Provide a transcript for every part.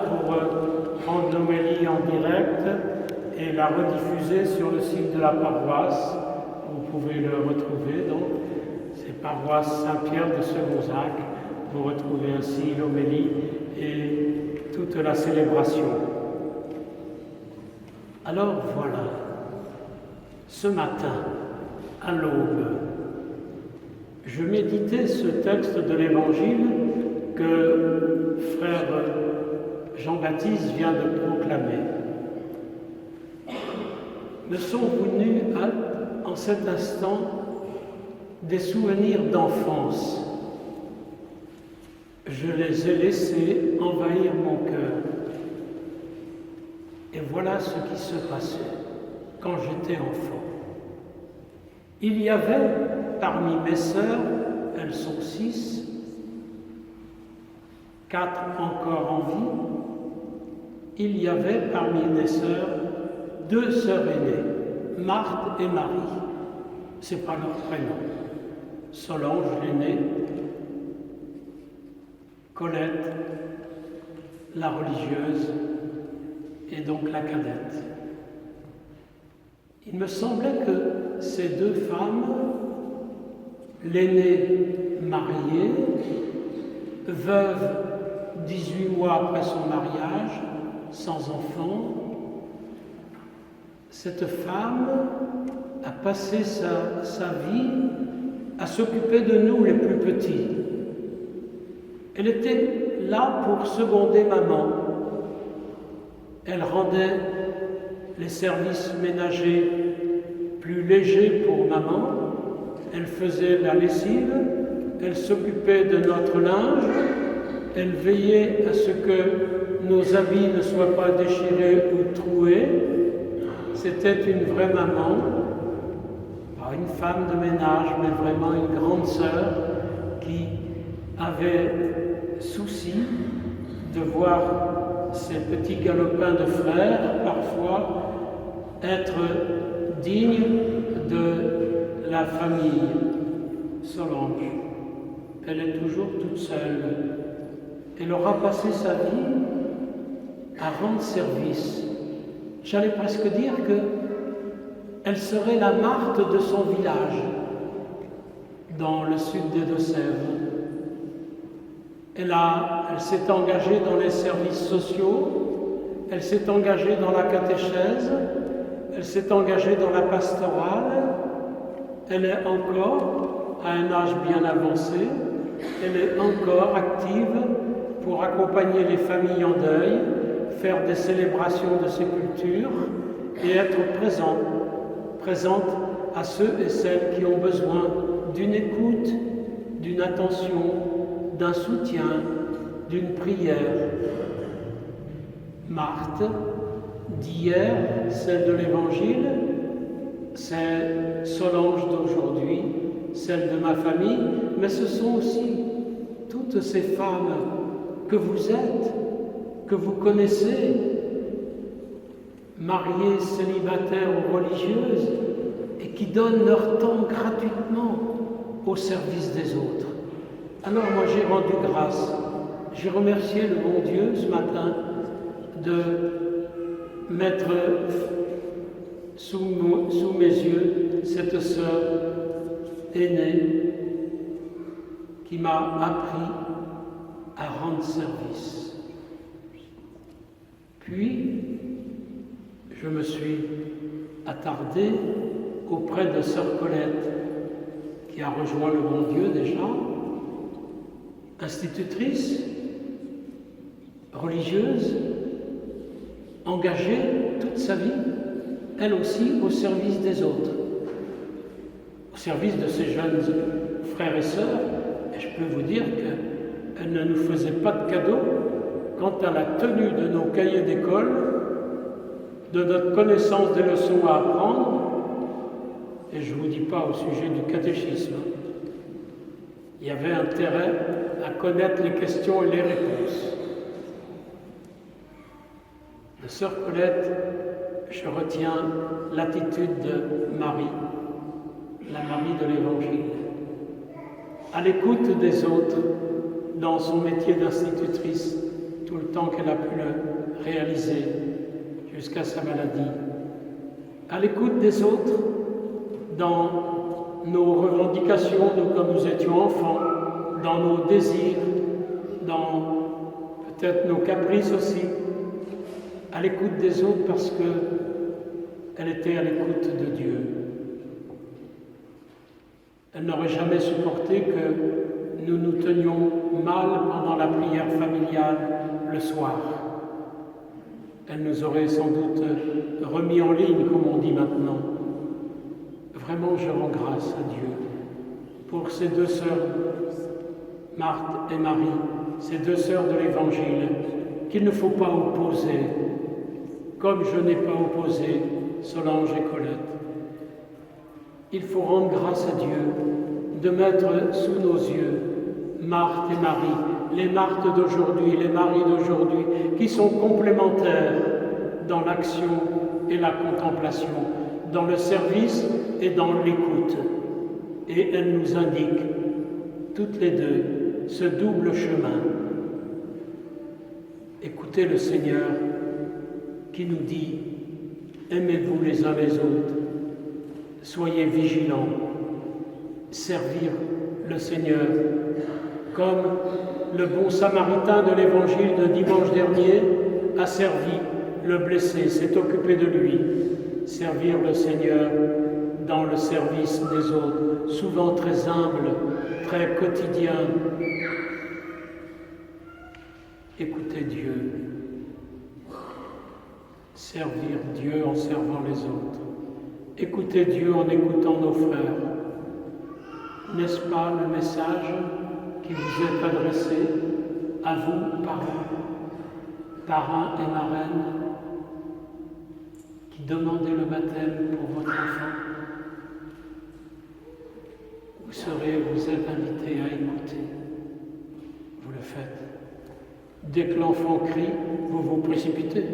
pour prendre l'homélie en direct et la rediffuser sur le site de la paroisse. Vous pouvez le retrouver, donc, c'est paroisse Saint-Pierre de Segonzac. Vous retrouvez ainsi l'homélie et toute la célébration. Alors voilà, ce matin, à l'aube, je méditais ce texte de l'Évangile que frère Jean-Baptiste vient de proclamer. Me sont venus en cet instant des souvenirs d'enfance. Je les ai laissés envahir mon cœur. Et voilà ce qui se passait quand j'étais enfant. Il y avait parmi mes sœurs, elles sont 6, 4 encore en vie, il y avait parmi mes sœurs 2 sœurs aînées, Marthe et Marie. C'est pas leur prénom. Solange, l'aînée, Colette, la religieuse, et donc la cadette. Il me semblait que ces 2 femmes, l'aînée mariée, veuve 18 mois après son mariage, sans enfant, cette femme a passé sa vie à s'occuper de nous les plus petits. Elle était là pour seconder maman. Elle rendait les services ménagers plus légers pour maman. Elle faisait la lessive, elle s'occupait de notre linge, elle veillait à ce que nos habits ne soient pas déchirés ou troués. C'était une vraie maman, pas une femme de ménage, mais vraiment une grande sœur qui avait souci de voir ses petits galopins de frères, parfois, être dignes de la famille. Solange, elle est toujours toute seule. Elle aura passé sa vie à rendre service. J'allais presque dire qu'elle serait la Marthe de son village, dans le sud des Deux-Sèvres. Elle s'est engagée dans les services sociaux, elle s'est engagée dans la catéchèse, elle s'est engagée dans la pastorale, elle est encore à un âge bien avancé, elle est encore active pour accompagner les familles en deuil, faire des célébrations de sépulture et être présente à ceux et celles qui ont besoin d'une écoute, d'une attention, d'un soutien, d'une prière. Marthe, d'hier, celle de l'Évangile, c'est Solange d'aujourd'hui, celle de ma famille, mais ce sont aussi toutes ces femmes que vous êtes, que vous connaissez, mariées, célibataires ou religieuses, et qui donnent leur temps gratuitement au service des autres. Alors moi j'ai rendu grâce, j'ai remercié le bon Dieu ce matin de mettre sous mes yeux cette sœur aînée qui m'a appris à rendre service. Puis, je me suis attardé auprès de sœur Colette, qui a rejoint le bon Dieu déjà, institutrice, religieuse, engagée toute sa vie, elle aussi au service des autres, au service de ses jeunes frères et sœurs. Et je peux vous dire qu'elle ne nous faisait pas de cadeaux quant à la tenue de nos cahiers d'école, de notre connaissance des leçons à apprendre, et je ne vous dis pas au sujet du catéchisme. Il y avait intérêt à connaître les questions et les réponses. De sœur Colette, je retiens l'attitude de Marie, la Marie de l'Évangile, à l'écoute des autres dans son métier d'institutrice tout le temps qu'elle a pu le réaliser jusqu'à sa maladie. À l'écoute des autres, dans nos revendications, nous, comme nous étions enfants, dans nos désirs, dans peut-être nos caprices aussi, à l'écoute des autres parce qu'elle était à l'écoute de Dieu. Elle n'aurait jamais supporté que nous nous tenions mal pendant la prière familiale le soir. Elle nous aurait sans doute remis en ligne, comme on dit maintenant. Vraiment, je rends grâce à Dieu pour ces deux sœurs, Marthe et Marie, ces deux sœurs de l'Évangile, qu'il ne faut pas opposer, comme je n'ai pas opposé Solange et Colette. Il faut rendre grâce à Dieu de mettre sous nos yeux Marthe et Marie, les Marthes d'aujourd'hui, les Maries d'aujourd'hui, qui sont complémentaires dans l'action et la contemplation, dans le service et dans l'écoute. Et elles nous indiquent, toutes les deux, ce double chemin. Écoutez le Seigneur qui nous dit « Aimez-vous les uns les autres, soyez vigilants, servir le Seigneur » comme le bon samaritain de l'évangile de dimanche dernier a servi le blessé, s'est occupé de lui. Servir le Seigneur dans le service des autres, souvent très humble, très quotidien. Écoutez Dieu, servir Dieu en servant les autres. Écoutez Dieu en écoutant nos frères. N'est-ce pas le message qui vous est adressé à vous, parrains et marraines, qui demandez le baptême pour votre enfant? Vous êtes invités à écouter. Vous le faites. Dès que l'enfant crie, vous vous précipitez,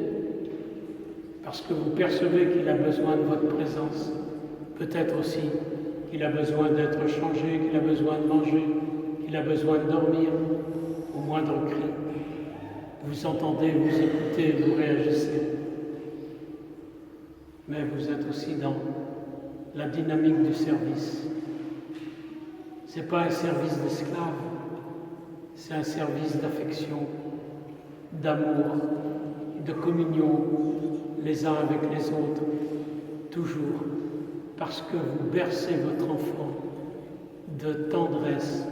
parce que vous percevez qu'il a besoin de votre présence. Peut-être aussi qu'il a besoin d'être changé, qu'il a besoin de manger, qu'il a besoin de dormir, au moindre cri. Vous entendez, vous écoutez, vous réagissez. Mais vous êtes aussi dans la dynamique du service. Ce n'est pas un service d'esclave, c'est un service d'affection, d'amour, de communion les uns avec les autres, toujours, parce que vous bercez votre enfant de tendresse,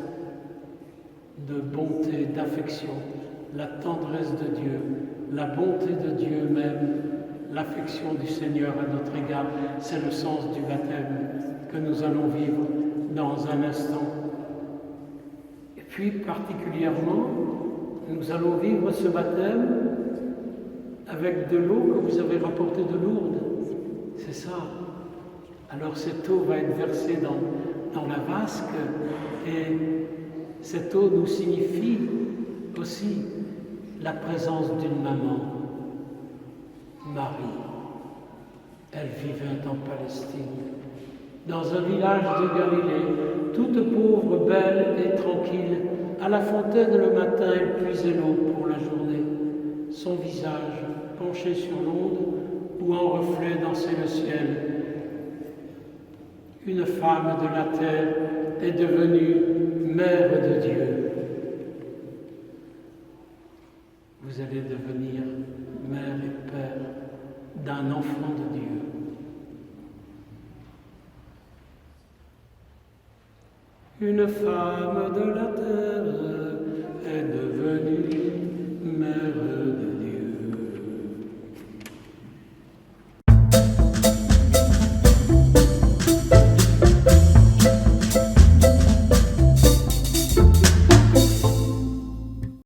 de bonté, d'affection, la tendresse de Dieu, la bonté de Dieu même, l'affection du Seigneur à notre égard. C'est le sens du baptême que nous allons vivre dans un instant. Et puis particulièrement, nous allons vivre ce baptême avec de l'eau que vous avez rapportée de Lourdes. C'est ça. Alors cette eau va être versée dans la vasque et cette eau nous signifie aussi la présence d'une maman, Marie. Elle vivait en Palestine, dans un village de Galilée, toute pauvre, belle et tranquille. À la fontaine le matin, elle puisait l'eau pour la journée. Son visage penché sur l'onde ou en reflet dansait le ciel. Une femme de la terre est devenue mère de Dieu. Vous allez devenir mère et père d'un enfant de Dieu. Une femme de la terre est devenue mère de Dieu.